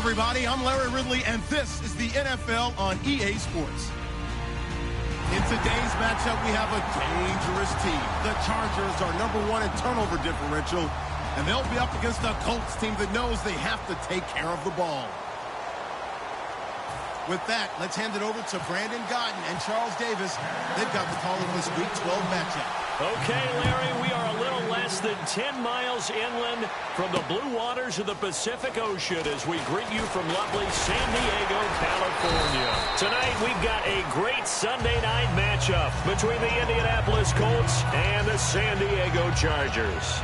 everybody. I'm Larry Ridley, and this is the NFL on EA Sports. In today's matchup, we have a dangerous team. The Chargers are #1 in turnover differential, and they'll be up against a Colts team that knows they have to take care of the ball. With that, let's hand it over to Brandon Godden and Charles Davis. They've got the call of this Week 12 matchup. Okay, Larry, we are a little less than 10 miles inland from the blue waters of the Pacific Ocean as we greet you from lovely San Diego, California. Tonight, we've got a great Sunday night matchup between the Indianapolis Colts and the San Diego Chargers.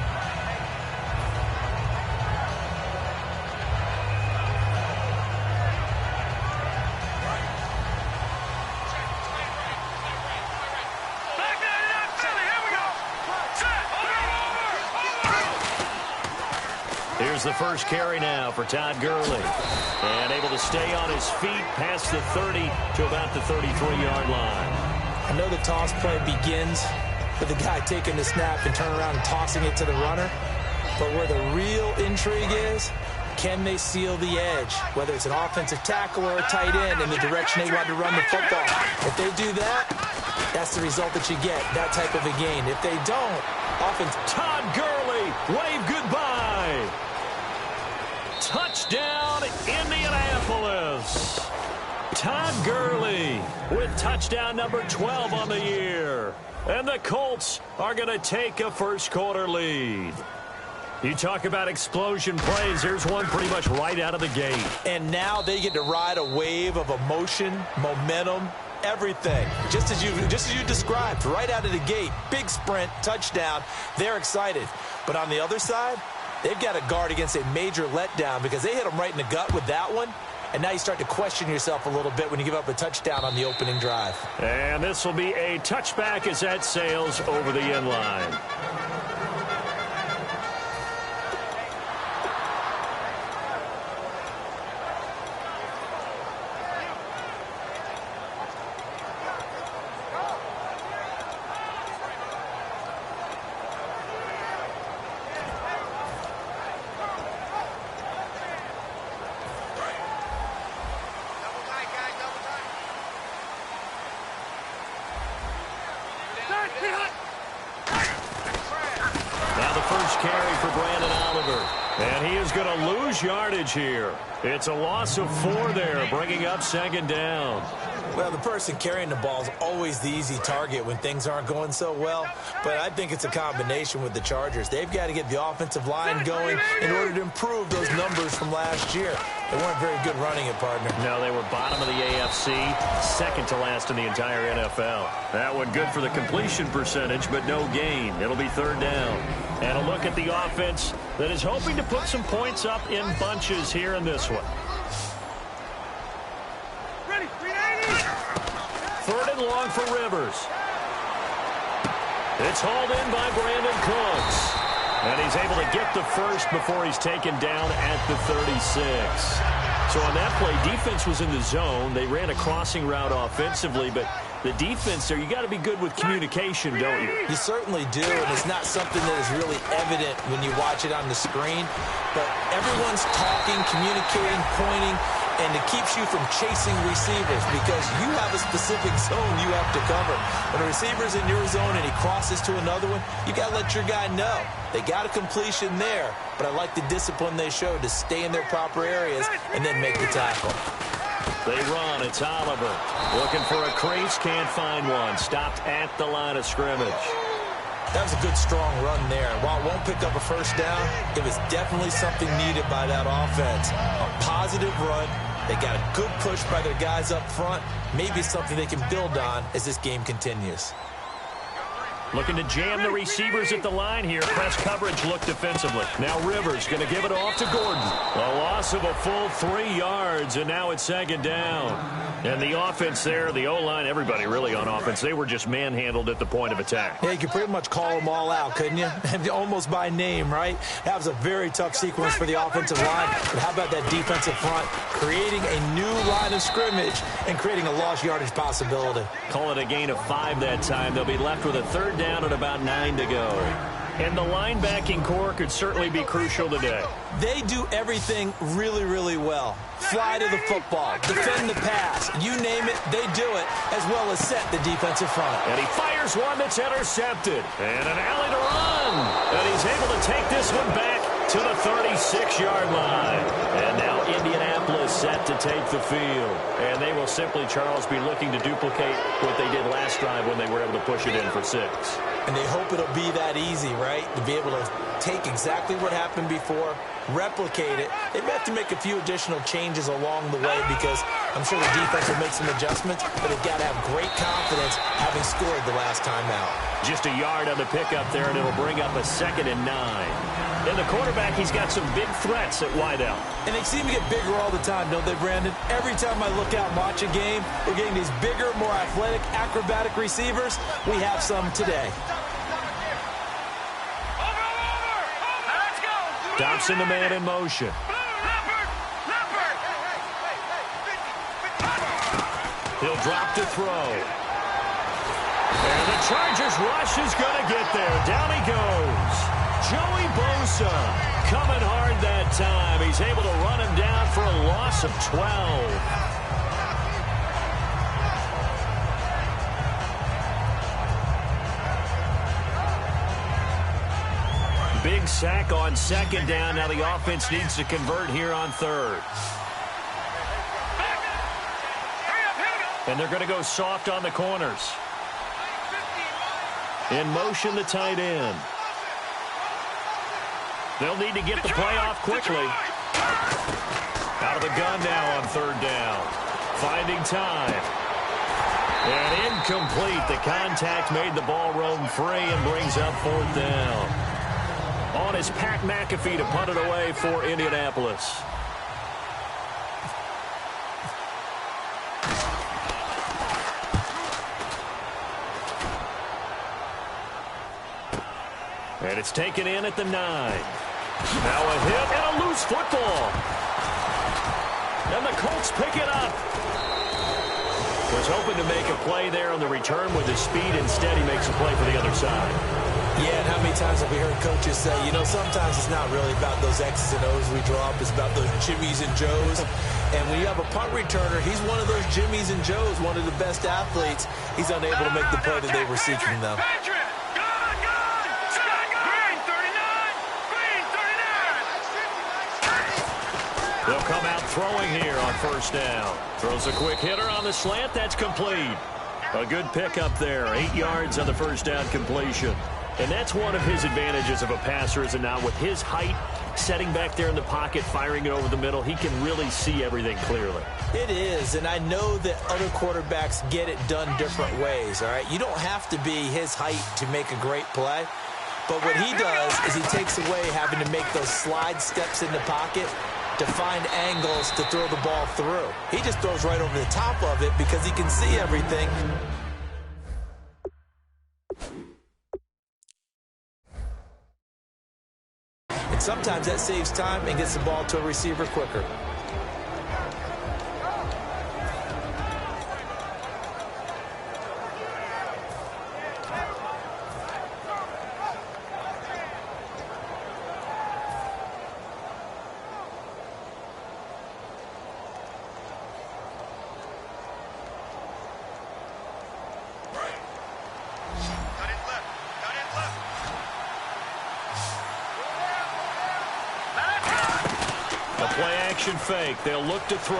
Here's the first carry now for Todd Gurley. And able to stay on his feet past the 30 to about the 33-yard line. I know the toss play begins with the guy taking the snap and turning around and tossing it to the runner. But where the real intrigue is, can they seal the edge? Whether it's an offensive tackle or a tight end in the direction they want to run the football. If they do that, that's the result that you get, that type of a gain. If they don't, offense. Todd Gurley, wave goodbye. Touchdown, Indianapolis. Todd Gurley with touchdown number 12 on the year. And the Colts are going to take a first-quarter lead. You talk about explosion plays. Here's one pretty much right out of the gate. And now they get to ride a wave of emotion, momentum, everything. Just as you described, right out of the gate. Big sprint, touchdown. They're excited. But on the other side, they've got to guard against a major letdown because they hit them right in the gut with that one. And now you start to question yourself a little bit when you give up a touchdown on the opening drive. And this will be a touchback as that sails over the end line. Now the first carry for Brandon Oliver. And he is going to lose yardage here. It's a loss of 4 there, bringing up second down. Well, the person carrying the ball is always the easy target when things aren't going so well. But I think it's a combination with the Chargers. They've got to get the offensive line going in order to improve those numbers from last year. They weren't very good running it, partner. No, they were bottom of the AFC, second to last in the entire NFL. That one good for the completion percentage, but no gain. It'll be third down. And a look at the offense that is hoping to put some points up in bunches here in this one. Third and long for Rivers. It's hauled in by Brandon Cooks. And he's able to get the first before he's taken down at the 36. So on that play, defense was in the zone. They ran a crossing route offensively, but the defense there, you got to be good with communication, don't you? You certainly do, and it's not something that is really evident when you watch it on the screen. But everyone's talking, communicating, pointing, and it keeps you from chasing receivers because you have a specific zone you have to cover. When a receiver's in your zone and he crosses to another one, you got to let your guy know. They got a completion there, but I like the discipline they showed to stay in their proper areas and then make the tackle. They run. It's Oliver. Looking for a crease. Can't find one. Stopped at the line of scrimmage. That was a good, strong run there. While it won't pick up a first down, it was definitely something needed by that offense. A positive run. They got a good push by their guys up front. Maybe something they can build on as this game continues. Looking to jam the receivers at the line here. Press coverage look defensively. Now Rivers going to give it off to Gordon. A loss of a full 3 yards, and now it's second down. And the offense there, the O-line, everybody really on offense, they were just manhandled at the point of attack. Yeah, you could pretty much call them all out, couldn't you? Almost by name, right? That was a very tough sequence for the offensive line. But how about that defensive front creating a new line of scrimmage and creating a lost yardage possibility? Call it a gain of 5 that time. They'll be left with a third down and about 9 to go. And the linebacking core could certainly be crucial today. They do everything really, really well. Fly to the football, defend the pass, you name it, they do it, as well as set the defensive front. And he fires one that's intercepted. And an alley to run. And he's able to take this one back to the 36-yard line. And now Indianapolis set to take the field. And they will simply, Charles, be looking to duplicate what they did last drive when they were able to push it in for 6. And they hope it'll be that easy, right? To be able to take exactly what happened before, replicate it. They may have to make a few additional changes along the way because I'm sure the defense will make some adjustments, but they've got to have great confidence having scored the last time out. Just a yard on the pickup there, and it'll bring up a 2nd and 9. And the quarterback, he's got some big threats at wideout. And they seem to get bigger all the time, don't they, Brandon? Every time I look out and watch a game, we're getting these bigger, more athletic, acrobatic receivers. We have some today. Dobson, the man in motion. He'll drop to throw. And the Chargers rush is going to get there. Down he goes. Joey Bosa coming hard that time. He's able to run him down for a loss of 12. Big sack on 2nd down. Now the offense needs to convert here on 3rd. And they're going to go soft on the corners. In motion, the tight end. They'll need to get the play off quickly. Out of the gun now on 3rd down. Finding time. And incomplete. The contact made the ball roam free and brings up 4th down. On is Pat McAfee to punt it away for Indianapolis. And it's taken in at the 9. Now a hit and a loose football. And the Colts pick it up. Was hoping to make a play there on the return with his speed. Instead, he makes a play for the other side. Yeah, and how many times have we heard coaches say, you know, sometimes it's not really about those X's and O's we draw up. It's about those Jimmies and Joes. And when you have a punt returner, he's one of those Jimmies and Joes, one of the best athletes. He's unable to make the play that they were seeking, though. They'll come out throwing here on 1st down. Throws a quick hitter on the slant. That's complete. A good pickup there. 8 yards on the 1st down completion. And that's one of his advantages of a passer, is it not? With his height, setting back there in the pocket, firing it over the middle, he can really see everything clearly. It is, and I know that other quarterbacks get it done different ways, all right? You don't have to be his height to make a great play. But what he does is he takes away having to make those slide steps in the pocket to find angles to throw the ball through. He just throws right over the top of it because he can see everything. And sometimes that saves time and gets the ball to a receiver quicker. Play-action fake. They'll look to throw.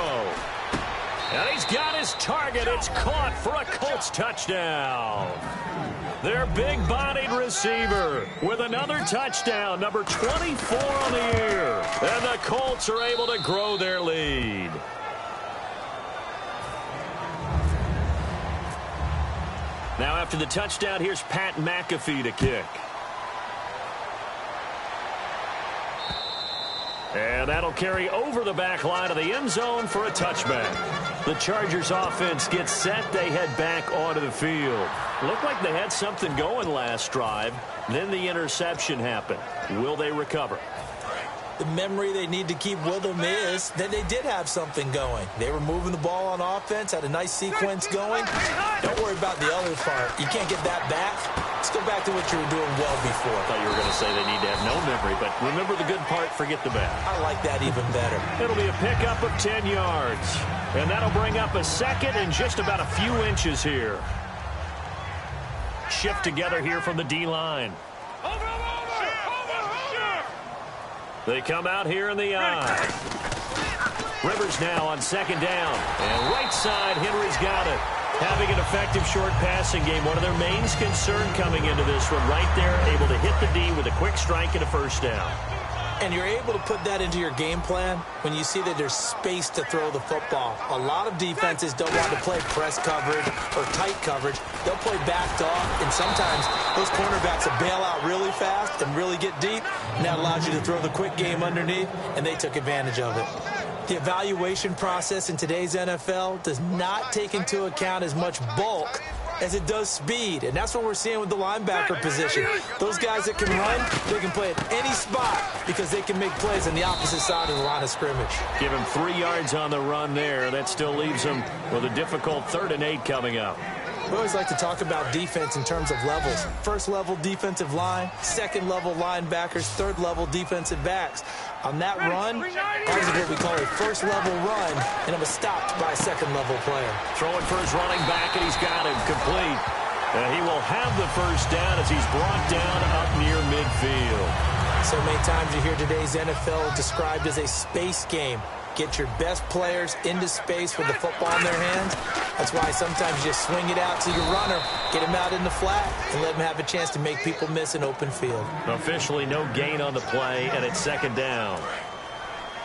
And he's got his target. It's caught for a Colts touchdown. Their big-bodied receiver with another touchdown, number 24 on the year. And the Colts are able to grow their lead. Now after the touchdown, here's Pat McAfee to kick. And that'll carry over the back line of the end zone for a touchback. The Chargers offense gets set. They head back onto the field. Looked like they had something going last drive. Then the interception happened. Will they recover? The memory they need to keep with them is that they did have something going. They were moving the ball on offense, had a nice sequence going. Don't worry about the other part. You can't get that back. Let's go back to what you were doing well before. I thought you were going to say they need to have no memory, but remember the good part, forget the bad. I like that even better. It'll be a pickup of 10 yards, and that'll bring up a second and just about a few inches here. Shift together here from the D-line. They come out here in the eye. Rivers now on second down. And right side, Henry's got it. Having an effective short passing game, one of their main concern coming into this one. Right there, able to hit the D with a quick strike and a first down. And you're able to put that into your game plan when you see that there's space to throw the football. A lot of defenses don't want to play press coverage or tight coverage. They'll play backed off, and sometimes those cornerbacks will bail out really fast and really get deep, and that allows you to throw the quick game underneath, and they took advantage of it. The evaluation process in today's NFL does not take into account as much bulk as it does speed, and that's what we're seeing with the linebacker position. Those guys that can run, they can play at any spot because they can make plays on the opposite side of the line of scrimmage. Give him 3 yards on the run there. That still leaves him with a difficult 3rd and 8 coming up. We always like to talk about defense in terms of levels. First level defensive line, second level linebackers, third level defensive backs. On that run, ours is what we call a first level run, and it was stopped by a second level player. Throwing for his running back, and he's got him complete. He will have the first down as he's brought down up near midfield. So many times you hear today's NFL described as a space game. Get your best players into space with the football in their hands. That's why sometimes you just swing it out to your runner, get him out in the flat, and let him have a chance to make people miss an open field. Officially no gain on the play, and it's second down.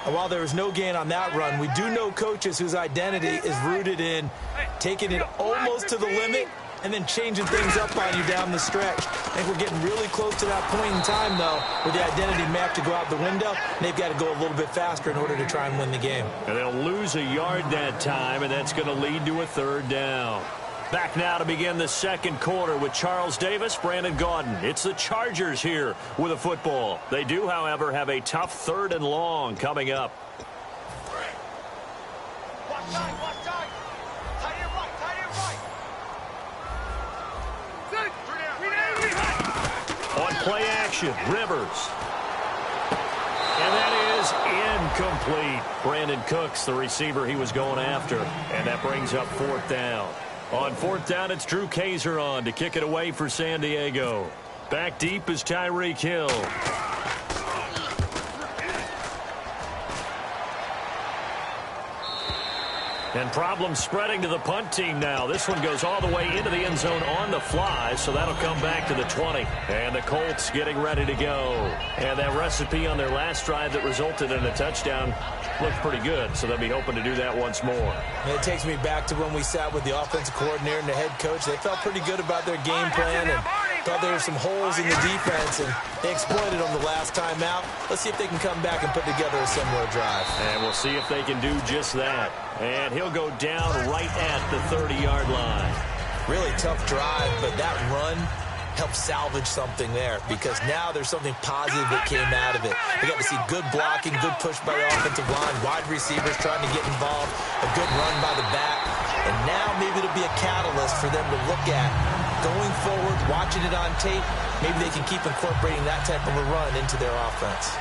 And while there was no gain on that run, we do know coaches whose identity is rooted in taking it almost to the limit and then changing things up on you down the stretch. I think we're getting really close to that point in time, though, where the identity may have to go out the window, and they've got to go a little bit faster in order to try and win the game. And they'll lose a yard that time, and that's going to lead to a 3rd down. Back now to begin the second quarter with Charles Davis, Brandon Gaudin. It's the Chargers here with a football. They do, however, have a tough 3rd and long coming up. On play action, Rivers. And that is incomplete. Brandon Cooks, the receiver he was going after. And that brings up 4th down. On 4th down, it's Drew Kaiser on to kick it away for San Diego. Back deep is Tyreek Hill. And problems spreading to the punt team now. This one goes all the way into the end zone on the fly, so that'll come back to the 20. And the Colts getting ready to go. And that recipe on their last drive that resulted in a touchdown looked pretty good, so they'll be hoping to do that once more. And it takes me back to when we sat with the offensive coordinator and the head coach. They felt pretty good about their game plan and thought there were some holes in the defense, and they exploited them the last time out. Let's see if they can come back and put together a similar drive. And we'll see if they can do just that. And he'll go down right at the 30-yard line. Really tough drive, but that run helped salvage something there because now there's something positive that came out of it. We got to see good blocking, good push by the offensive line, wide receivers trying to get involved, a good run by the back, and now maybe it'll be a catalyst for them to look at going forward, watching it on tape. Maybe they can keep incorporating that type of a run into their offense.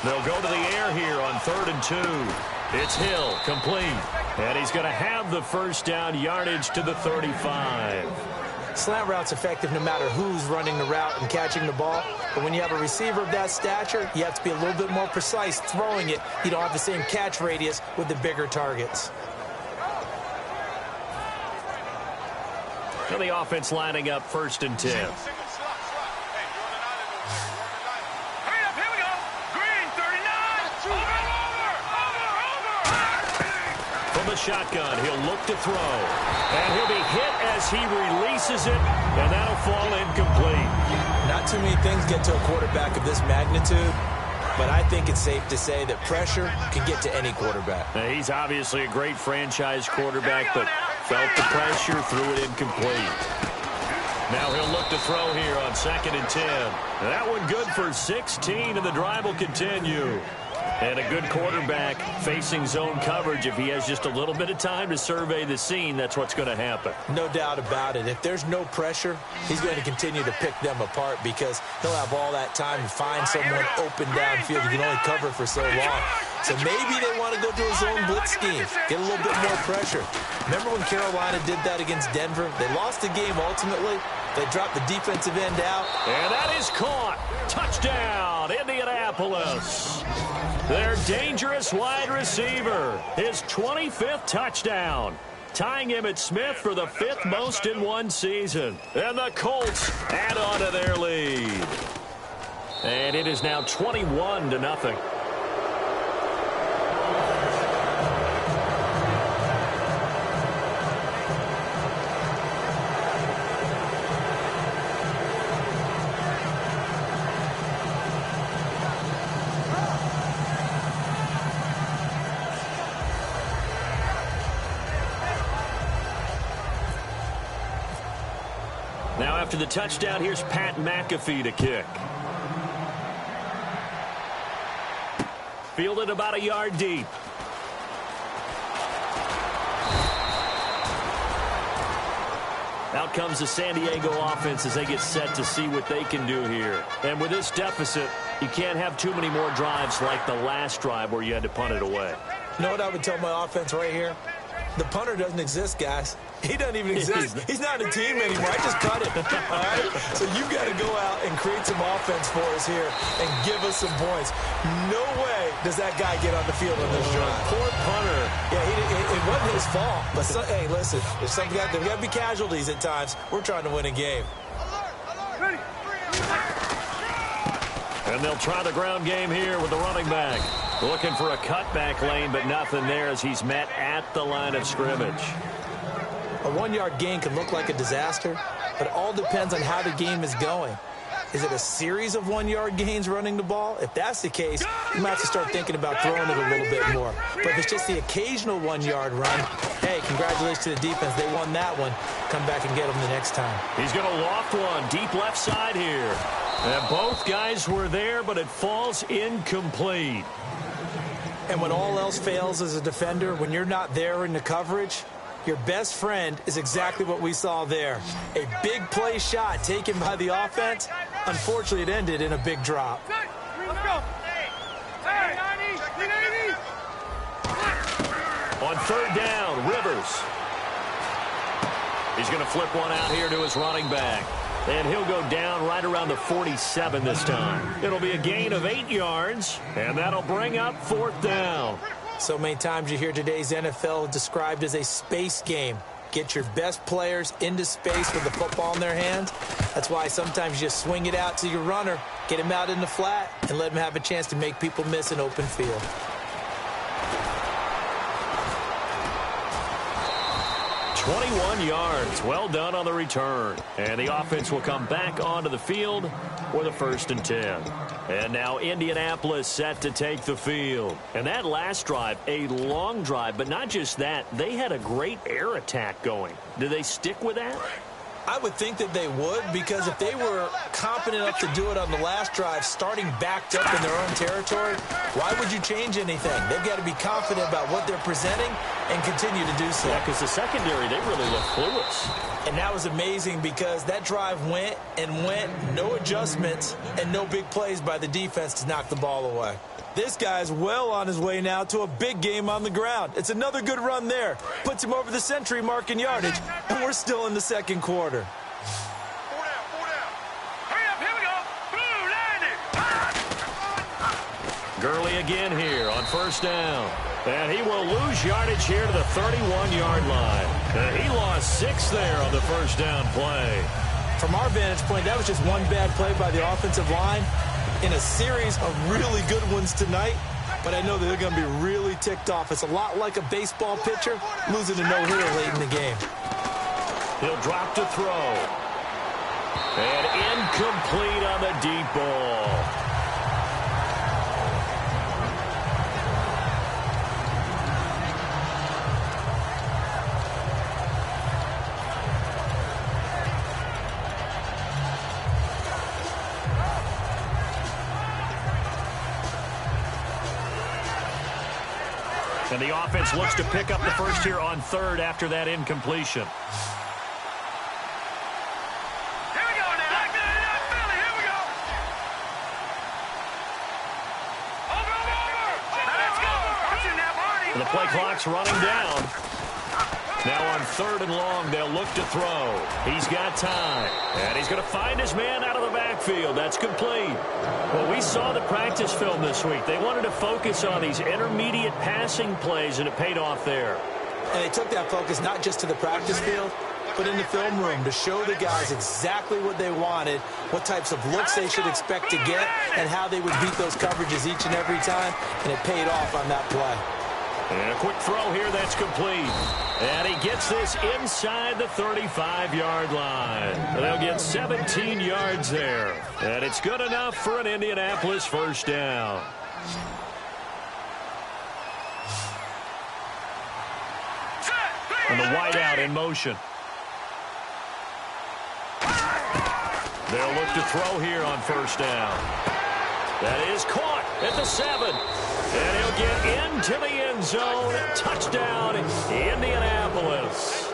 They'll go to the air here on 3rd and 2. It's Hill, complete. And he's going to have the first down, yardage to the 35. Slant route's effective no matter who's running the route and catching the ball. But when you have a receiver of that stature, you have to be a little bit more precise throwing it. You don't have the same catch radius with the bigger targets. So the offense lining up 1st and 10. The shotgun, he'll look to throw, and he'll be hit as he releases it, and that'll fall incomplete. Not too many things get to a quarterback of this magnitude but I think it's safe to say that pressure can get to any quarterback. Now, he's obviously a great franchise quarterback, but felt the pressure, threw it incomplete. Now he'll look to throw here on 2nd and 10. That one good for 16, and the drive will continue. And a good quarterback facing zone coverage. If he has just a little bit of time to survey the scene, that's what's going to happen. No doubt about it. If there's no pressure, he's going to continue to pick them apart because he'll have all that time to find someone open downfield. You can only cover for so long. So maybe they want to go to a zone blitz scheme, get a little bit more pressure. Remember when Carolina did that against Denver? They lost the game ultimately. They dropped the defensive end out. And that is caught. Touchdown, Indianapolis. Their dangerous wide receiver, his 25th touchdown, tying him at Smith for the 5th most in one season. And the Colts add on to their lead. And it is now 21-0. Now after the touchdown, here's Pat McAfee to kick. Fielded about a yard deep. Out comes the San Diego offense as they get set to see what they can do here. And with this deficit, you can't have too many more drives like the last drive where you had to punt it away. You know what I would tell my offense right here? The punter doesn't exist, guys. He doesn't even exist. He's not a team anymore. I just cut it. All right? So you've got to go out and create some offense for us here and give us some points. No way does that guy get on the field on this drive. Poor punter. Yeah, it wasn't his fault. But, hey, listen, if there's got to be casualties at times. We're trying to win a game. And they'll try the ground game here with the running back. Looking for a cutback lane, but nothing there as he's met at the line of scrimmage. A 1-yard gain can look like a disaster, but it all depends on how the game is going. Is it a series of 1-yard gains running the ball? If that's the case, you might have to start thinking about throwing it a little bit more. But if it's just the occasional 1-yard run, hey, congratulations to the defense. They won that one. Come back and get them the next time. He's going to loft one deep left side here. And both guys were there, but it falls incomplete. And when all else fails as a defender, when you're not there in the coverage, your best friend is exactly what we saw there. A big play shot taken by the offense. Unfortunately, it ended in a big drop. On 3rd down, Rivers. He's going to flip one out here to his running back. And he'll go down right around the 47 this time. It'll be a gain of 8 yards, and that'll bring up 4th down. So many times you hear today's NFL described as a space game. Get your best players into space with the football in their hands. That's why sometimes you just swing it out to your runner, get him out in the flat, and let him have a chance to make people miss an open field. .21 yards. Well done on the return. And the offense will come back onto the field with a 1st and 10. And now Indianapolis set to take the field. And that last drive, a long drive, but not just that. They had a great air attack going. Do they stick with that? I would think that they would, because if they were confident enough to do it on the last drive, starting backed up in their own territory, why would you change anything? They've got to be confident about what they're presenting and continue to do so. Yeah, because the secondary, they really look clueless. And that was amazing because that drive went and went, no adjustments, and no big plays by the defense to knock the ball away. This guy's well on his way now to a big game on the ground. It's another good run there. Puts him over the century mark in yardage, and we're still in the 2nd quarter. Gurley again here on 1st down. And he will lose yardage here to the 31-yard line. And he lost 6 there on the 1st down play. From our vantage point, that was just one bad play by the offensive line in a series of really good ones tonight. But I know that they're going to be really ticked off. It's a lot like a baseball pitcher losing a no-hitter late in the game. He'll drop to throw. And incomplete on the deep ball. And the offense looks to pick up the first here on third after that incompletion. Here we go now. Here we go. Over. Let's go. Watching that body. The play clock's running down. Now on third and long, they'll look to throw. He's got time. And he's going to find his man out of the backfield. That's complete. Well, we saw the practice film this week. They wanted to focus on these intermediate passing plays, and it paid off there. And they took that focus not just to the practice field, but in the film room to show the guys exactly what they wanted, what types of looks they should expect to get, and how they would beat those coverages each and every time, and it paid off on that play. And a quick throw here, that's complete. And he gets this inside the 35-yard line. They'll get 17 yards there. And it's good enough for an Indianapolis first down. And the wideout in motion. They'll look to throw here on first down. That is caught at the 7. And he'll get into the end zone. Touchdown, Indianapolis.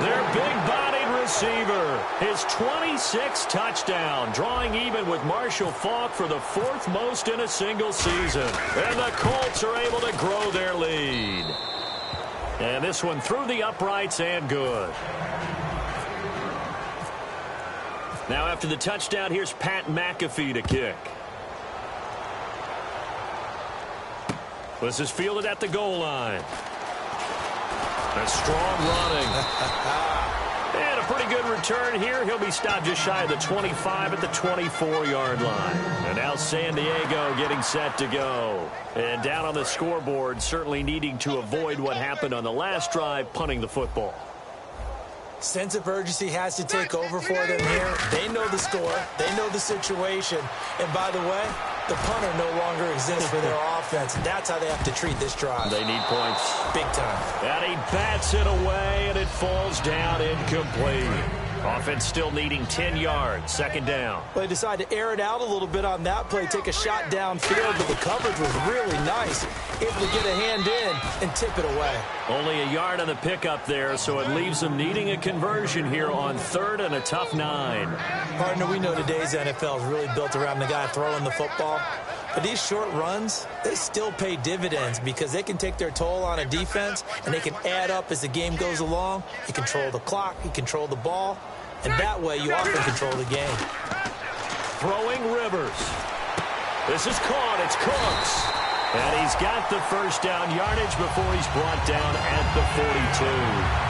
Their big-bodied receiver, his 26th touchdown, drawing even with Marshall Faulk for the 4th most in a single season. And the Colts are able to grow their lead. And this one through the uprights and good. Now after the touchdown, here's Pat McAfee to kick. This is fielded at the goal line. That's strong running. And a pretty good return here. He'll be stopped just shy of the 25 at the 24-yard line. And now San Diego getting set to go. And down on the scoreboard, certainly needing to avoid what happened on the last drive, punting the football. Sense of urgency has to take over for them here. They know the score. They know the situation. And by the way, the punter no longer exists for their offense. And that's how they have to treat this drive. They need points. Big time. And he bats it away, and it falls down incomplete. Offense still needing 10 yards. Second down. Well, they decided to air it out a little bit on that play, take a shot downfield, but the coverage was really nice. Able to get a hand in and tip it away. Only a yard on the pickup there, so it leaves them needing a conversion here on third and a tough 9. Partner, we know today's NFL is really built around the guy throwing the football. But these short runs, they still pay dividends because they can take their toll on a defense, and they can add up as the game goes along. You control the clock, you control the ball, and that way you often control the game. Throwing Rivers. This is caught. It's Cooks. And he's got the first down yardage before he's brought down at the 42.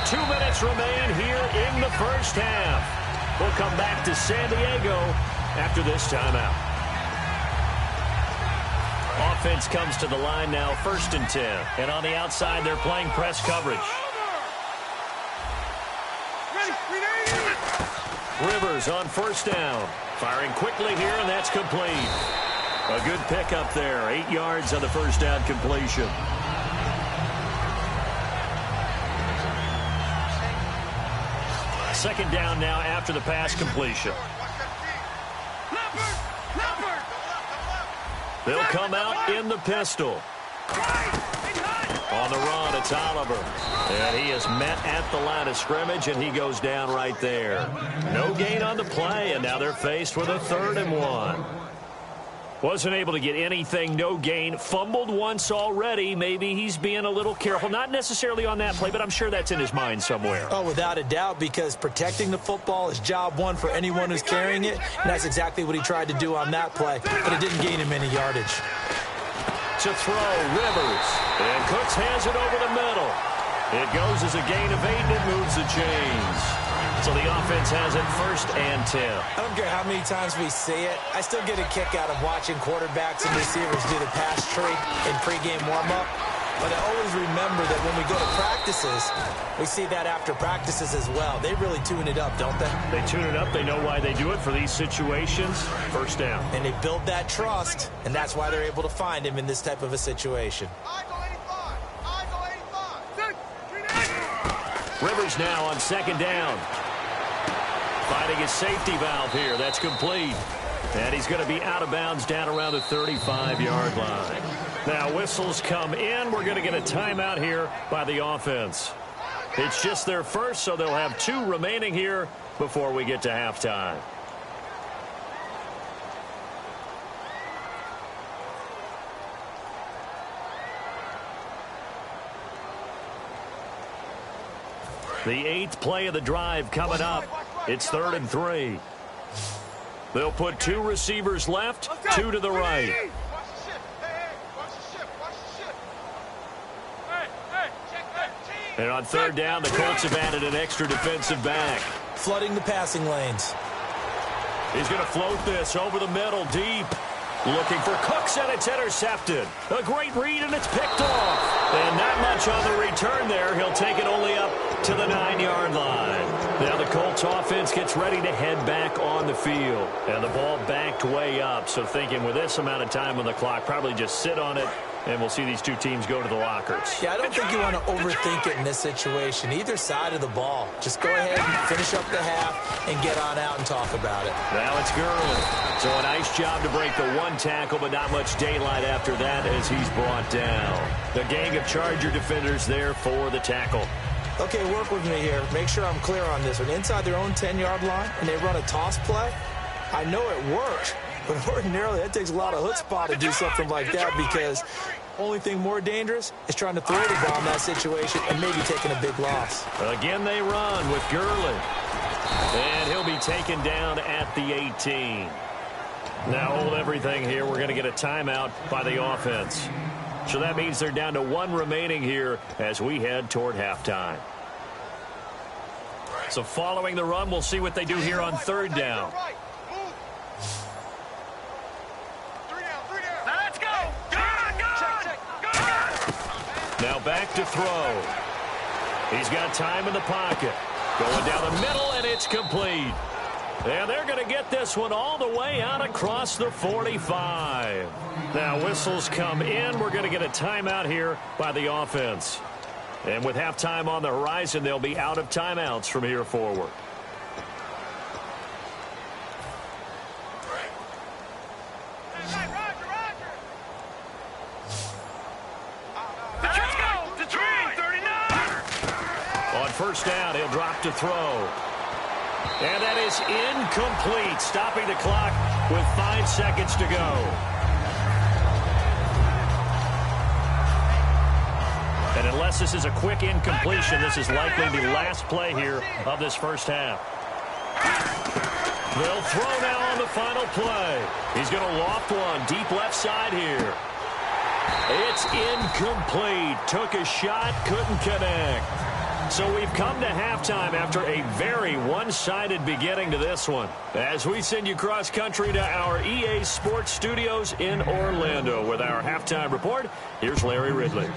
2 minutes remain here in the first half. We'll come back to San Diego after this timeout. Offense comes to the line now, 1st and 10. And on the outside, they're playing press coverage. Rivers on first down. Firing quickly here, and that's complete. A good pickup there. 8 yards on the first down completion. Second down now after the pass completion. They'll come out in the pistol. On the run, it's Oliver. And he is met at the line of scrimmage, and he goes down right there. No gain on the play, and now they're faced with a 3rd and 1. Wasn't able to get anything, no gain. Fumbled once already. Maybe he's being a little careful. Not necessarily on that play, but I'm sure that's in his mind somewhere. Oh, without a doubt, because protecting the football is job one for anyone who's carrying it, and that's exactly what he tried to do on that play, but it didn't gain him any yardage. To throw, Rivers. And Cooks has it over the middle. It goes as a gain of 8, and it moves the chains. So the offense has it 1st and 10. I don't care how many times we see it. I still get a kick out of watching quarterbacks and receivers do the pass tree in pregame warm-up. But I always remember that when we go to practices, we see that after practices as well. They really tune it up, don't they? They tune it up. They know why they do it for these situations. 1st down. And they build that trust, and that's why they're able to find him in this type of a situation. Rivers now on 2nd down. Finding his safety valve here. That's complete. And he's going to be out of bounds down around the 35-yard line. Now, whistles come in. We're going to get a timeout here by the offense. It's just their first, so they'll have 2 remaining here before we get to halftime. The 8th play of the drive coming up. It's 3rd and 3. They'll put 2 receivers left, 2 to the right. And on 3rd down, the Colts have added an extra defensive back. Flooding the passing lanes. He's going to float this over the middle, deep. Looking for Cooks, and it's intercepted. A great read, and it's picked off. And not much on the return there. He'll take it only up to the 9-yard line. Now the Colts offense gets ready to head back on the field. And the ball backed way up. So thinking with this amount of time on the clock, probably just sit on it, and we'll see these 2 teams go to the lockers. Yeah, I don't think you want to overthink it in this situation. Either side of the ball. Just go ahead and finish up the half and get on out and talk about it. Now it's Gurley. So a nice job to break the 1 tackle, but not much daylight after that as he's brought down. The gang of Charger defenders there for the tackle. Okay, work with me here. Make sure I'm clear on this one. Inside their own 10-yard line, and they run a toss play, I know it works. But ordinarily, that takes a lot of chutzpah to do something like that because only thing more dangerous is trying to throw the ball in that situation and maybe taking a big loss. Again, they run with Gurley. And he'll be taken down at the 18. Now hold everything here. We're going to get a timeout by the offense. So that means they're down to 1 remaining here as we head toward halftime. So following the run, we'll see what they do here on 3rd down. Now back to throw. He's got time in the pocket. Going down the middle, and it's complete. And they're going to get this one all the way out across the 45. Now whistles come in. We're going to get a timeout here by the offense. And with halftime on the horizon, they'll be out of timeouts from here forward. On 1st down, he'll drop to throw. And that is incomplete, stopping the clock with 5 seconds to go. And unless this is a quick incompletion, this is likely the last play here of this first half. They'll throw now on the final play. He's going to loft one deep left side here. It's incomplete. Took a shot, couldn't connect. So we've come to halftime after a very one-sided beginning to this one. As we send you cross-country to our EA Sports Studios in Orlando with our halftime report, here's Larry Ridley.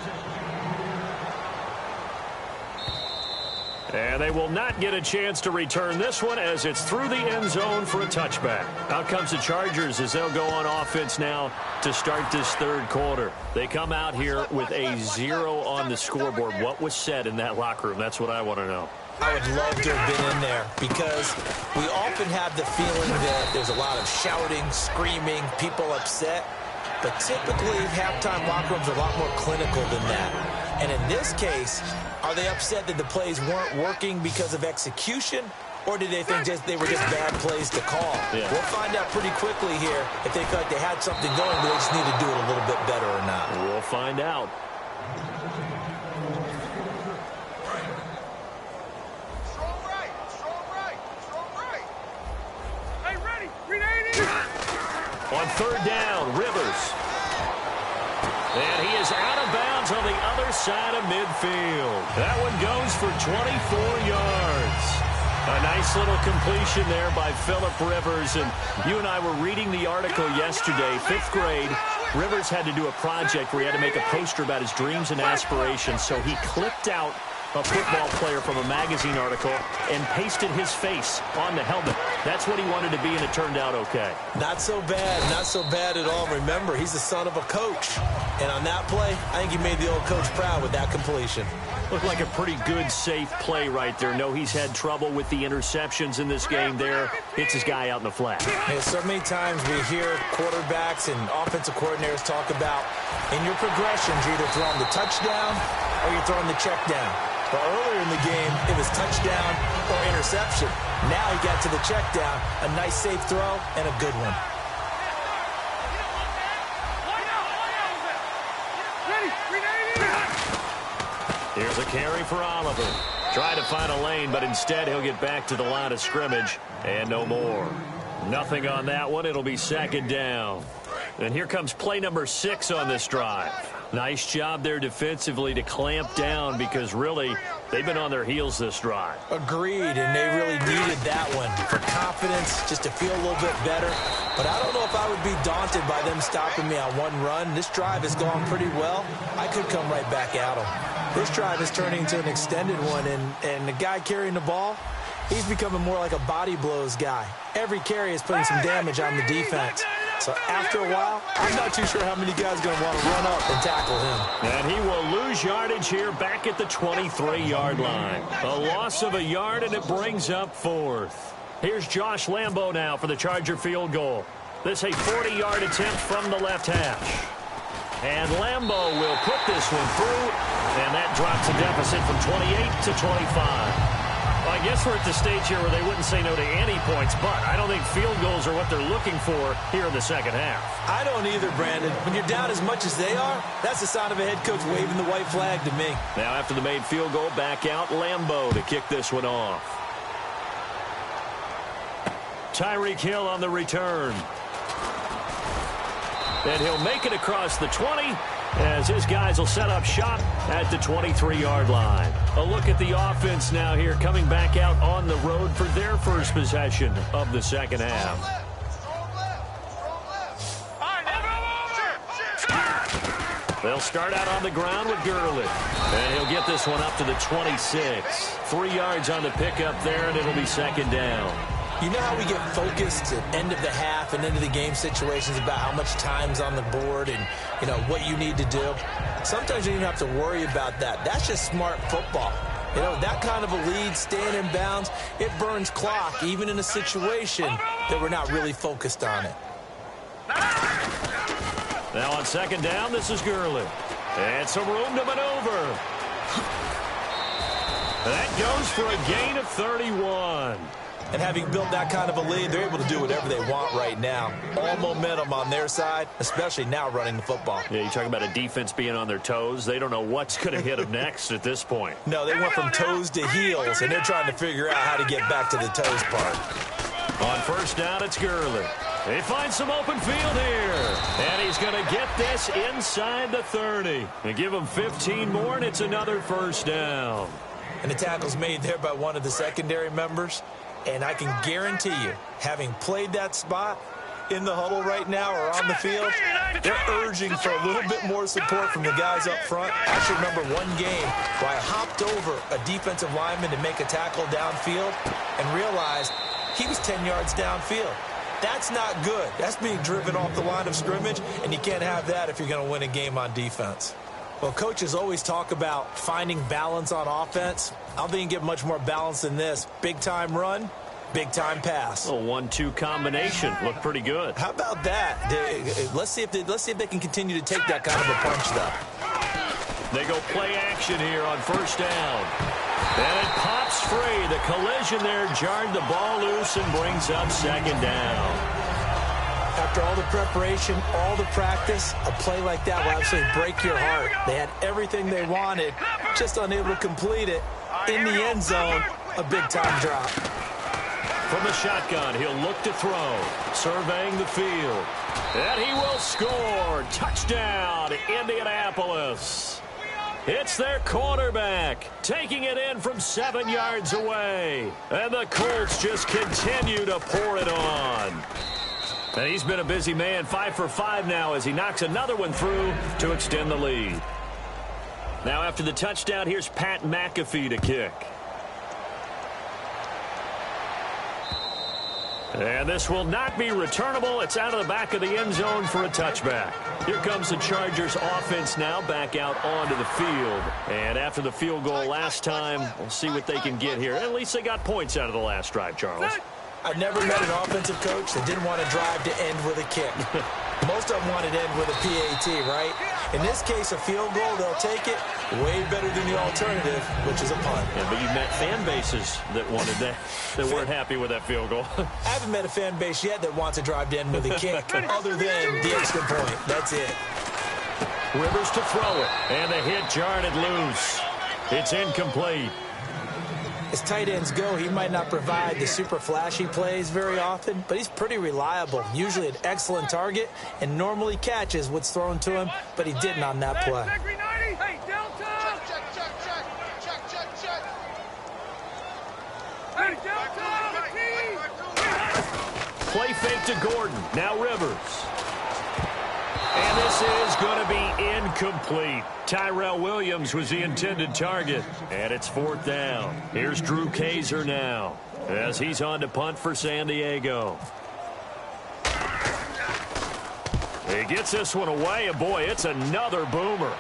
And they will not get a chance to return this one as it's through the end zone for a touchback. Out comes the Chargers as they'll go on offense now to start this 3rd quarter. They come out here with a 0 on the scoreboard. What was said in that locker room? That's what I want to know. I would love to have been in there because we often have the feeling that there's a lot of shouting, screaming, people upset. But typically, halftime locker rooms are a lot more clinical than that. And in this case, are they upset that the plays weren't working because of execution? Or did they think they were just bad plays to call? Yeah. We'll find out pretty quickly here if they felt like they had something going, but they just need to do it a little bit better or not. We'll find out. Strong right. Strong right. Strong right. Hey, ready. Read 80. On 3rd down, Rivers. And he is out of bounds on the other side of midfield. That one goes for 24 yards. A nice little completion there by Phillip Rivers. And you and I were reading the article yesterday, 5th grade. Rivers had to do a project where he had to make a poster about his dreams and aspirations. So he clipped out a football player from a magazine article and pasted his face on the helmet. That's what he wanted to be, and it turned out okay. Not so bad at all. Remember, he's the son of a coach. And on that play, I think he made the old coach proud with that completion. Looked like a pretty good, safe play right there. No, he's had trouble with the interceptions in this game there. Hits his guy out in the flat. Yeah, so many times we hear quarterbacks and offensive coordinators talk about in your progressions, you're either throwing the touchdown or you're throwing the check down. But earlier in the game, it was touchdown or interception. Now he got to the check down, a nice safe throw, and a good one. Here's a carry for Oliver. Try to find a lane, but instead he'll get back to the line of scrimmage and no more. Nothing on that one. It'll be second down. And here comes play number 6 on this drive. Nice job there defensively to clamp down because really they've been on their heels this drive. Agreed, and they really needed that one for confidence, just to feel a little bit better. But I don't know if I would be daunted by them stopping me on one run. This drive has gone pretty well. I could come right back at them. This drive is turning into an extended one, and the guy carrying the ball, he's becoming more like a body blows guy. Every carry is putting some damage on the defense. So after a while, I'm not too sure how many guys are going to want to run up and tackle him. And he will lose yardage here back at the 23-yard line. A loss of a yard, and it brings up 4th. Here's Josh Lambo now for the Charger field goal. This a 40-yard attempt from the left hash. And Lambo will put this one through, and that drops a deficit from 28 to 25. Well, I guess we're at the stage here where they wouldn't say no to any points, but I don't think field goals are what they're looking for here in the second half. I don't either, Brandon. When you're down as much as they are, that's a sign of a head coach waving the white flag to me. Now after the made field goal, back out Lambo to kick this one off. Tyreek Hill on the return. And he'll make it across the 20 as his guys will set up shop at the 23-yard line. A look at the offense now here coming back out on the road for their first possession of the second half. They'll start out on the ground with Gurley. And he'll get this one up to the 26. 3 yards on the pickup there, and it'll be second down. You know how we get focused at end of the half and end of the game situations about how much time's on the board and, you know, what you need to do? Sometimes you don't even have to worry about that. That's just smart football. You know, that kind of a lead, staying in bounds, it burns clock, even in a situation that we're not really focused on it. Now on second down, this is Gurley. And some room to maneuver. That goes for a gain of 31. And having built that kind of a lead, they're able to do whatever they want right now. All momentum on their side, especially now running the football. Yeah, you talk about a defense being on their toes. They don't know what's going to hit them next at this point. No, they went from toes to heels, and they're trying to figure out how to get back to the toes part. On first down, it's Gurley. They find some open field here. And he's going to get this inside the 30. And give him 15 more, and it's another first down. And the tackle's made there by one of the secondary members. And I can guarantee you, having played that spot in the huddle right now or on the field, they're urging for a little bit more support from the guys up front. I actually remember one game where I hopped over a defensive lineman to make a tackle downfield and realized he was 10 yards downfield. That's not good. That's being driven off the line of scrimmage, and you can't have that if you're going to win a game on defense. Well, coaches always talk about finding balance on offense. I don't think you can get much more balance than this. Big-time run, big-time pass. A 1-2 combination. Looked pretty good. How about that? Let's see if they can continue to take that kind of a punch, though. They go play action here on first down. And it pops free. The collision there jarred the ball loose and brings up second down. After all the preparation, all the practice, a play like that will actually break your heart. They had everything they wanted, just unable to complete it. In the end zone, a big-time drop. From the shotgun, he'll look to throw, surveying the field. And he will score. Touchdown, Indianapolis. It's their quarterback, taking it in from 7 yards away. And the Colts just continue to pour it on. And he's been a busy man, 5 for 5 now as he knocks another one through to extend the lead. Now after the touchdown, here's Pat McAfee to kick. And this will not be returnable. It's out of the back of the end zone for a touchback. Here comes the Chargers offense now back out onto the field. And after the field goal last time, we'll see what they can get here. At least they got points out of the last drive, Charles. I've never met an offensive coach that didn't want to drive to end with a kick. Most of them wanted to end with a PAT, right? In this case, a field goal, they'll take it. Way better than the alternative, which is a punt. Yeah, but you've met fan bases that wanted that weren't happy with that field goal. I haven't met a fan base yet that wants to drive to end with a kick other than the extra point. That's it. Rivers to throw it, and the hit jarred it loose. It's incomplete. As tight ends go, he might not provide the super flashy plays very often, but he's pretty reliable, usually an excellent target, and normally catches what's thrown to him, but he didn't on that play. Hey, Delta! Check. Hey, Delta! Play fake to Gordon. Now Rivers. And this is going to be incomplete. Tyrell Williams was the intended target. And it's 4th down. Here's Drew Kaiser now as he's on to punt for San Diego. He gets this one away, and boy, it's another boomer.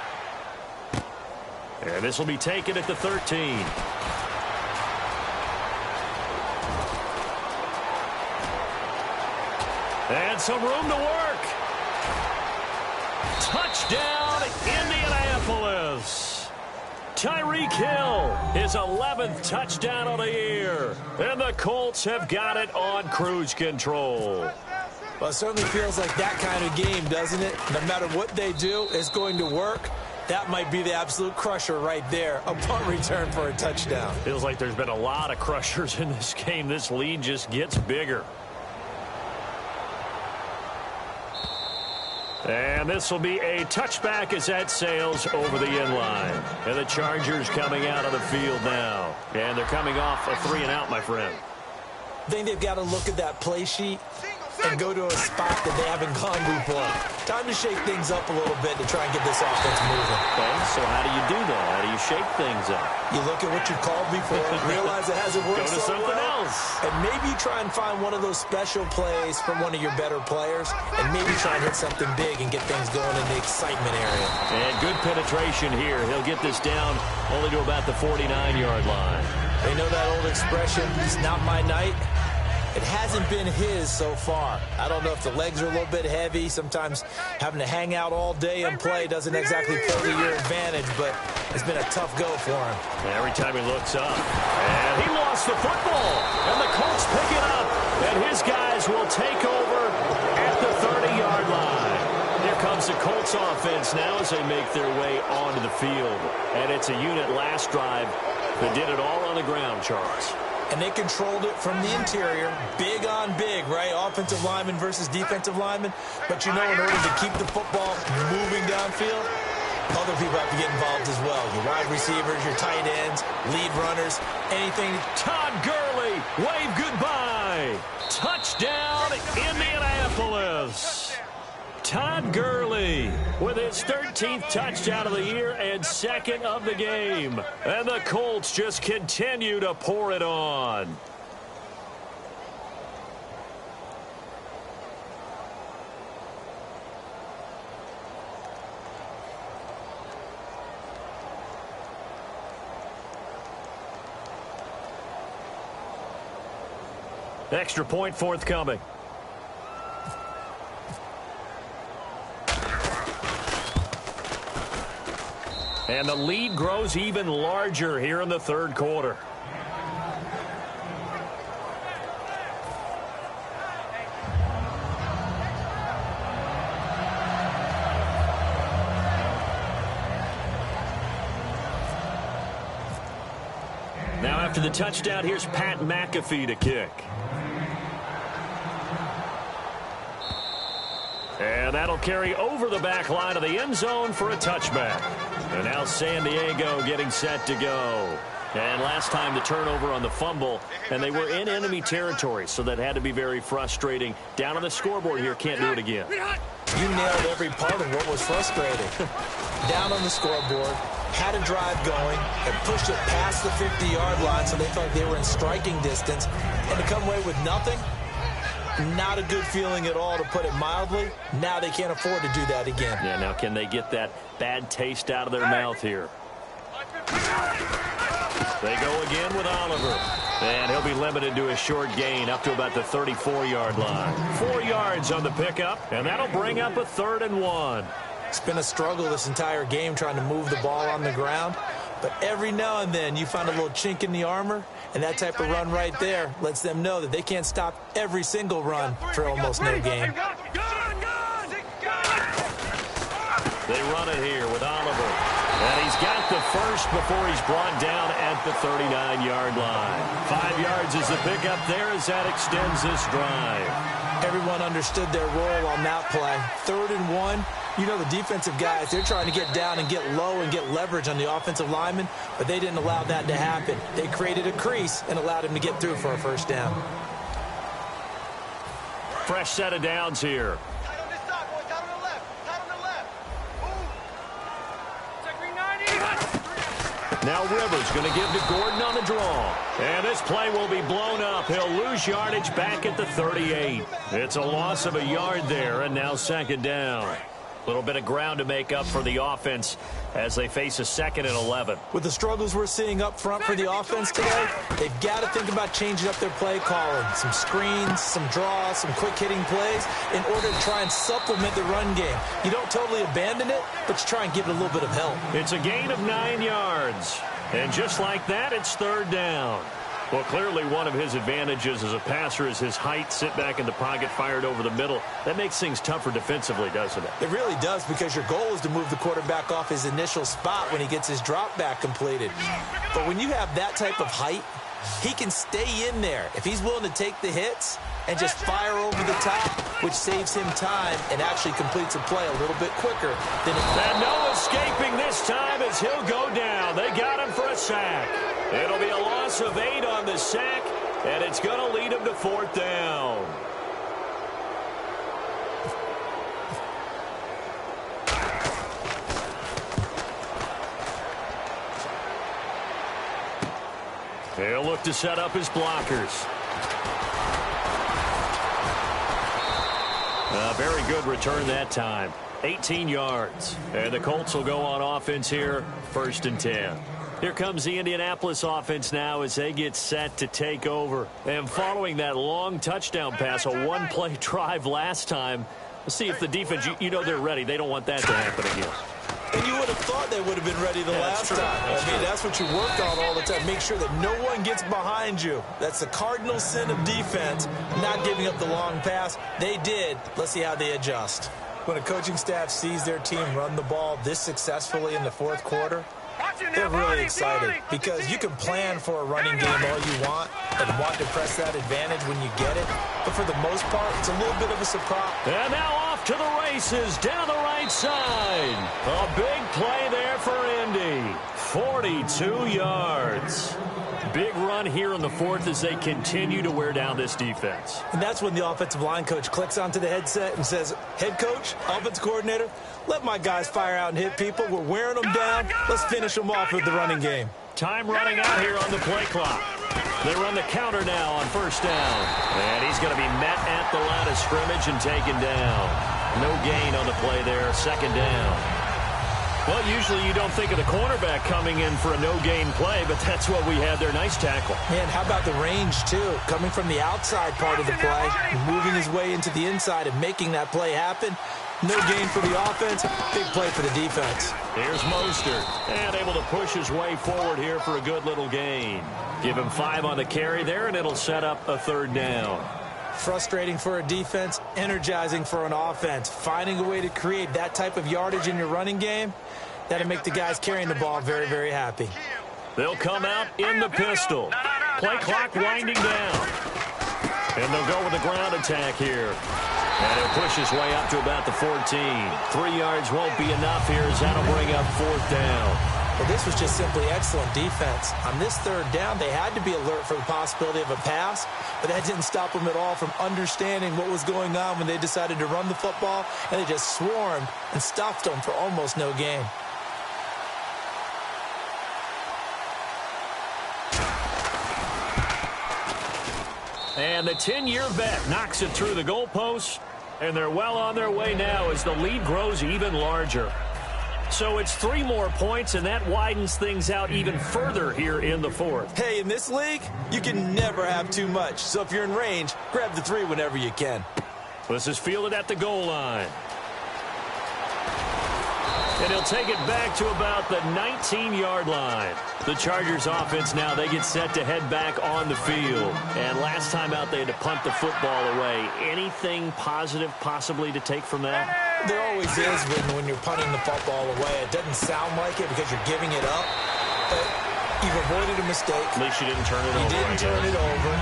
And this will be taken at the 13. And some room to work. Touchdown, Indianapolis. Tyreek Hill, his 11th touchdown of the year. And the Colts have got it on cruise control. Well, it certainly feels like that kind of game, doesn't it? No matter what they do, it's going to work. That might be the absolute crusher right there. A punt return for a touchdown. Feels like there's been a lot of crushers in this game. This lead just gets bigger. And this will be a touchback as that sails over the end line. And the Chargers coming out of the field now. And they're coming off a 3-and-out, my friend. I think they've got to look at that play sheet and go to a spot that they haven't gone before. Time to shake things up a little bit to try and get this offense moving. Okay, so how do you do that? How do you shake things up? You look at what you called before, realize it hasn't worked Go to so something well, else. and maybe try and find one of those special plays from one of your better players, and maybe try and hit something big and get things going in the excitement area. And good penetration here. He'll get this down only to about the 49-yard line. They know that old expression, it's not my night. It hasn't been his so far. I don't know if the legs are a little bit heavy. Sometimes having to hang out all day and play doesn't exactly play to your advantage, but it's been a tough go for him. Every time he looks up. And he lost the football. And the Colts pick it up. And his guys will take over at the 30-yard line. Here comes the Colts offense now as they make their way onto the field. And it's a unit last drive that did it all on the ground, Charles. And they controlled it from the interior, big on big, right? Offensive lineman versus defensive lineman. But you know, in order to keep the football moving downfield, other people have to get involved as well. Your wide receivers, your tight ends, lead runners, anything. Todd Gurley, wave goodbye. Touchdown, Indianapolis. Todd Gurley with his 13th touchdown of the year and 2nd of the game. And the Colts just continue to pour it on. Extra point forthcoming. And the lead grows even larger here in the 3rd quarter. Now after the touchdown, here's Pat McAfee to kick. And that'll carry over the back line of the end zone for a touchback. And now San Diego getting set to go. And last time the turnover on the fumble, and they were in enemy territory, so that had to be very frustrating. Down on the scoreboard here, can't do it again. You nailed every part of what was frustrating. Down on the scoreboard, had a drive going, and pushed it past the 50-yard line so they felt they were in striking distance. And to come away with nothing, Not a good feeling at all, to put it mildly. Now they can't afford to do that again. Yeah, now can they get that bad taste out of their mouth here? They go again with Oliver. And he'll be limited to a short gain up to about the 34-yard line. 4 yards on the pickup, and that'll bring up a 3rd and 1. It's been a struggle this entire game trying to move the ball on the ground. But every now and then you find a little chink in the armor, and that type of run right there lets them know that they can't stop every single run for almost no gain. They run it here with Oliver. And he's got the first before he's brought down at the 39-yard line. 5 yards is the pickup there as that extends this drive. Everyone understood their role on that play. 3rd and 1. You know, the defensive guys, they're trying to get down and get low and get leverage on the offensive lineman, but they didn't allow that to happen. They created a crease and allowed him to get through for a first down. Fresh set of downs here. Tight on this side, boys. Tight on the left. Tight on the left. Move. Check me 90. Now Rivers going to give to Gordon on the draw. And this play will be blown up. He'll lose yardage back at the 38. It's a loss of a yard there, and now 2nd down. A little bit of ground to make up for the offense as they face a 2nd and 11. With the struggles we're seeing up front for the offense today, they've got to think about changing up their play calling. Some screens, some draws, some quick-hitting plays in order to try and supplement the run game. You don't totally abandon it, but you try and give it a little bit of help. It's a gain of 9 yards. And just like that, it's 3rd down. Well, clearly one of his advantages as a passer is his height, sit back in the pocket, fired over the middle. That makes things tougher defensively, doesn't it? It really does, because your goal is to move the quarterback off his initial spot when he gets his drop back completed. But when you have that type of height, he can stay in there if he's willing to take the hits and just fire over the top, which saves him time and actually completes a play a little bit quicker than it. And no escaping this time as he'll go down. They got him for a sack. It'll be a loss of 8 on the sack, and it's going to lead him to 4th down. He'll look to set up his blockers. A very good return that time. 18 yards. And the Colts will go on offense here, 1st and 10. Here comes the Indianapolis offense now as they get set to take over. And following that long touchdown pass, a one-play drive last time, let's see if the defense, you know they're ready. They don't want that to happen again. And you would have thought they would have been ready the last time. I mean, that's what you work on all the time. Make sure that no one gets behind you. That's the cardinal sin of defense, not giving up the long pass. They did. Let's see how they adjust. When a coaching staff sees their team run the ball this successfully in the 4th quarter, they're really excited, because you can plan for a running game all you want and want to press that advantage when you get it. But for the most part, it's a little bit of a surprise. And now off to the races down the right side. A big play there for Indy. 42 yards. Big run here in the 4th as they continue to wear down this defense. And that's when the offensive line coach clicks onto the headset and says, head coach, offensive coordinator, let my guys fire out and hit people. We're wearing them down. Let's finish them off with the running game. Time running out here on the play clock. They run the counter now on 1st down. And he's going to be met at the line of scrimmage and taken down. No gain on the play there, 2nd down. Well, usually you don't think of the cornerback coming in for a no-gain play, but that's what we had there. Nice tackle. Man, how about the range, too? Coming from the outside part of the play, moving his way into the inside and making that play happen. No gain for the offense, big play for the defense. Here's Mostert, and able to push his way forward here for a good little gain. Give him 5 on the carry there, and it'll set up a 3rd down. Frustrating for a defense, energizing for an offense. Finding a way to create that type of yardage in your running game, that'll make the guys carrying the ball very, very happy. They'll come out in the pistol. Play clock winding down. And they'll go with a ground attack here. And he'll push his way up to about the 14. 3 yards won't be enough here as that'll bring up 4th down. Well, this was just simply excellent defense. On this 3rd down, they had to be alert for the possibility of a pass, but that didn't stop them at all from understanding what was going on when they decided to run the football, and they just swarmed and stopped them for almost no gain. And the 10-year vet knocks it through the goalpost, and they're well on their way now as the lead grows even larger. So it's 3 more points, and that widens things out even further here in the fourth. Hey, in this league, you can never have too much. So if you're in range, grab the 3 whenever you can. This is fielded at the goal line. And he'll take it back to about the 19-yard line. The Chargers offense now, they get set to head back on the field. And last time out, they had to punt the football away. Anything positive possibly to take from that? There always is when you're punting the football away. It doesn't sound like it because you're giving it up, but you've avoided a mistake. At least you didn't turn it over. You didn't turn it over,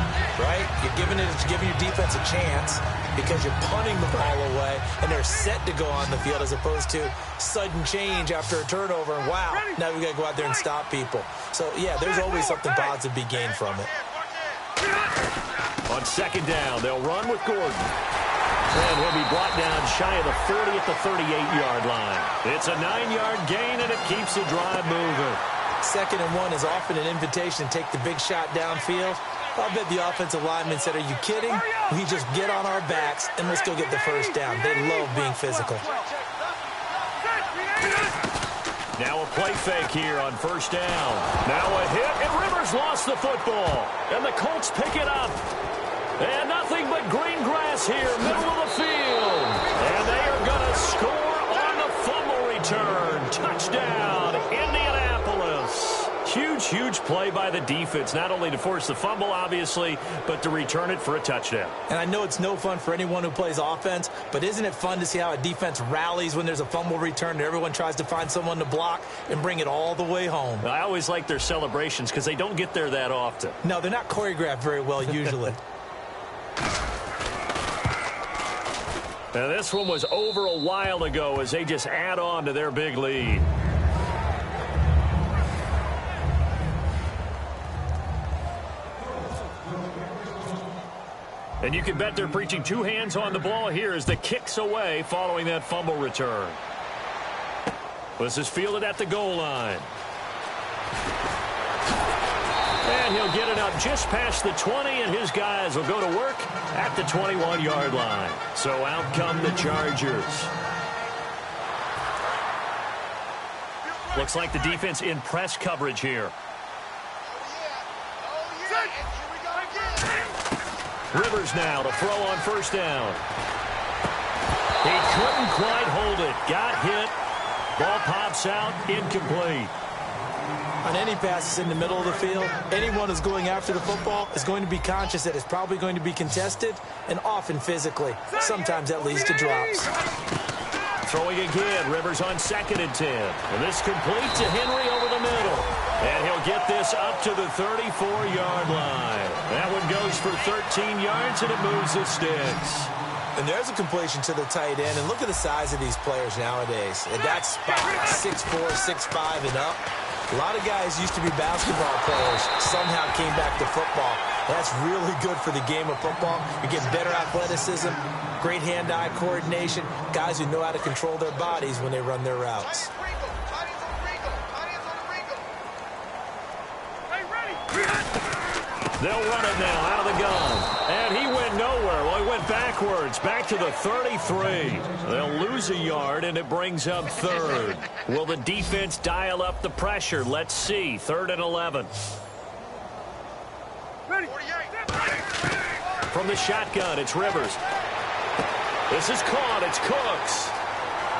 right? You're giving your defense a chance because you're punting the ball away, and they're set to go on the field as opposed to sudden change after a turnover. And wow, now we got to go out there and stop people. So, yeah, there's always something positive to be gained from it. On second down, they'll run with Gordon. And he'll be brought down shy of the 40 at the 38-yard line. It's a 9-yard gain, and it keeps the drive moving. 2nd and 1 is often an invitation to take the big shot downfield. I'll bet the offensive lineman said, are you kidding? We just get on our backs, and let's go get the first down. They love being physical. Now a play fake here on first down. Now a hit, and Rivers lost the football. And the Colts pick it up. And nothing but green grass here, middle of the field. And they are going to score on the fumble return. Touchdown, Indianapolis. Huge, huge play by the defense, not only to force the fumble, obviously, but to return it for a touchdown. And I know it's no fun for anyone who plays offense, but isn't it fun to see how a defense rallies when there's a fumble return and everyone tries to find someone to block and bring it all the way home? I always like their celebrations because they don't get there that often. No, they're not choreographed very well usually. Now, this one was over a while ago as they just add on to their big lead. And you can bet they're preaching 2 hands on the ball here as the kick's away following that fumble return. This is fielded at the goal line. And he'll get it up just past the 20, and his guys will go to work at the 21-yard line. So out come the Chargers. Looks like the defense in press coverage here. Rivers now to throw on first down. He couldn't quite hold it. Got hit. Ball pops out, incomplete. On any passes in the middle of the field, anyone who's going after the football is going to be conscious that it's probably going to be contested, and often physically. Sometimes that leads to drops. Throwing again, Rivers on 2nd and 10. And this complete to Henry over the middle. And he'll get this up to the 34-yard line. That one goes for 13 yards, and it moves the sticks. And there's a completion to the tight end. And look at the size of these players nowadays. And that's spot 6'4", 6'5", and up. A lot of guys used to be basketball players, somehow came back to football. That's really good for the game of football. You get better athleticism, great hand-eye coordination, guys who know how to control their bodies when they run their routes. They'll run it now out of the gun. And he went nowhere. Well, he went backwards, back to the 33. They'll lose a yard, and it brings up 3rd. Will the defense dial up the pressure? Let's see. 3rd and 11. From the shotgun, it's Rivers. This is caught. It's Cooks.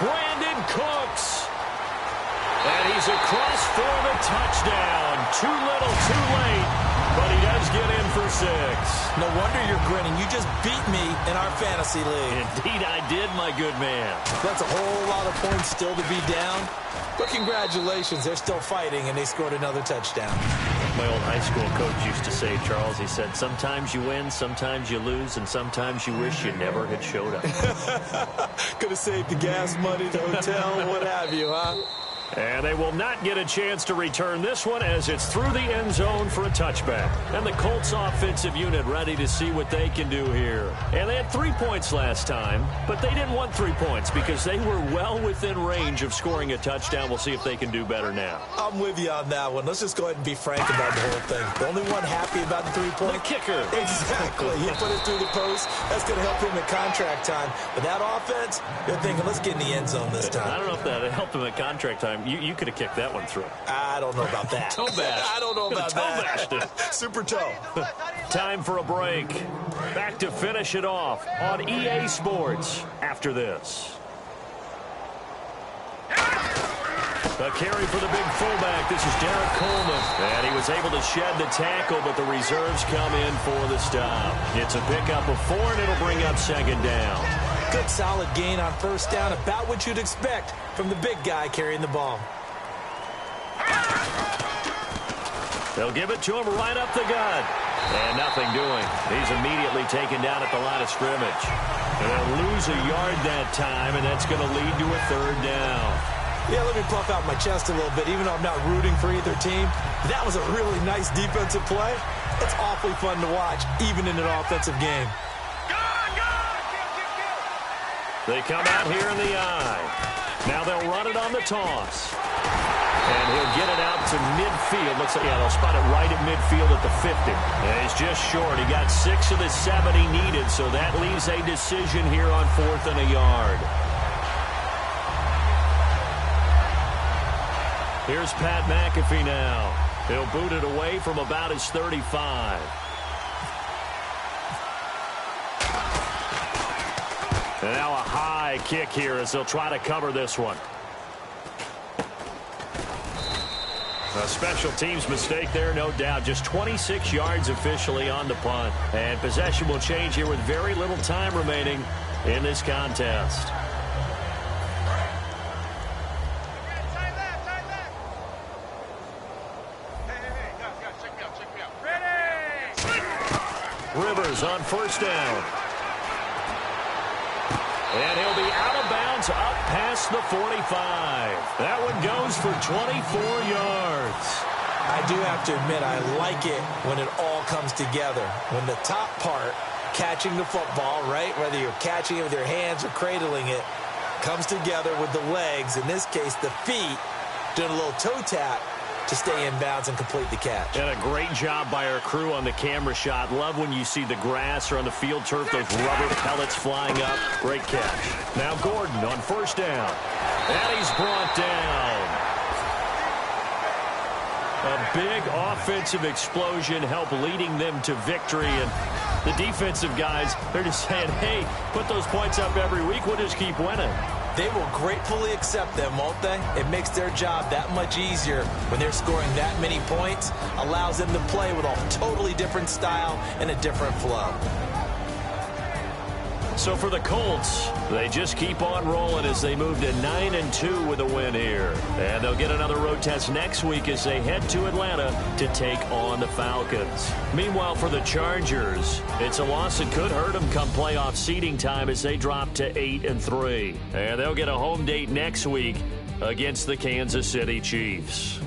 Brandon Cooks. And he's across for the touchdown. Too little, too late. But he does get in for 6. No wonder you're grinning. You just beat me in our fantasy league. Indeed I did, my good man. That's a whole lot of points still to be down. But congratulations, they're still fighting, and they scored another touchdown. My old high school coach used to say, Charles, he said, sometimes you win, sometimes you lose, and sometimes you wish you never had showed up. Could have saved the gas money, the hotel, what have you, huh? And they will not get a chance to return this one as it's through the end zone for a touchback. And the Colts offensive unit ready to see what they can do here. And they had 3 points last time, but they didn't want 3 points because they were well within range of scoring a touchdown. We'll see if they can do better now. I'm with you on that one. Let's just go ahead and be frank about the whole thing. The only one happy about the 3-point? The kicker. Exactly. He put it through the post. That's going to help him at contract time. But that offense, they're thinking, let's get in the end zone this time. I don't know if that helped him at contract time. You could have kicked that one through. I don't know about that. Toe bash. I don't know about that. Toe bashed it. Super toe. Time for a break. Back to finish it off on EA Sports after this. A carry for the big fullback. This is Derek Coleman. And he was able to shed the tackle, but the reserves come in for the stop. It's a pickup of 4, and it'll bring up second down. Good solid gain on first down, about what you'd expect from the big guy carrying the ball. They'll give it to him right up the gut. And nothing doing. He's immediately taken down at the line of scrimmage. And they'll lose a yard that time, and that's going to lead to a third down. Yeah, let me puff out my chest a little bit, even though I'm not rooting for either team. That was a really nice defensive play. It's awfully fun to watch, even in an offensive game. They come out here in the eye. Now they'll run it on the toss. And he'll get it out to midfield. Looks like, yeah, they'll spot it right at midfield at the 50. And he's just short. He got 6 of the 7 he needed, so that leaves a decision here on 4th and a yard. Here's Pat McAfee now. He'll boot it away from about his 35. And now a high kick here as they'll try to cover this one. A special teams mistake there, no doubt. Just 26 yards officially on the punt. And possession will change here with very little time remaining in this contest. Rivers on first down. And he'll be out of bounds up past the 45. That one goes for 24 yards. I do have to admit, I like it when it all comes together. When the top part, catching the football, right, whether you're catching it with your hands or cradling it, comes together with the legs, in this case the feet, doing a little toe tap to stay in bounds and complete the catch. And a great job by our crew on the camera shot. Love when you see the grass or on the field turf, those rubber pellets flying up. Great catch. Now Gordon on first down. And he's brought down. A big offensive explosion helped leading them to victory. And the defensive guys, they're just saying, hey, put those points up every week. We'll just keep winning. They will gratefully accept them, won't they? It makes their job that much easier when they're scoring that many points. Allows them to play with a totally different style and a different flow. So for the Colts, they just keep on rolling as they move to 9-2 with a win here. And they'll get another road test next week as they head to Atlanta to take on the Falcons. Meanwhile, for the Chargers, it's a loss that could hurt them come playoff seeding time as they drop to 8-3. And they'll get a home date next week against the Kansas City Chiefs.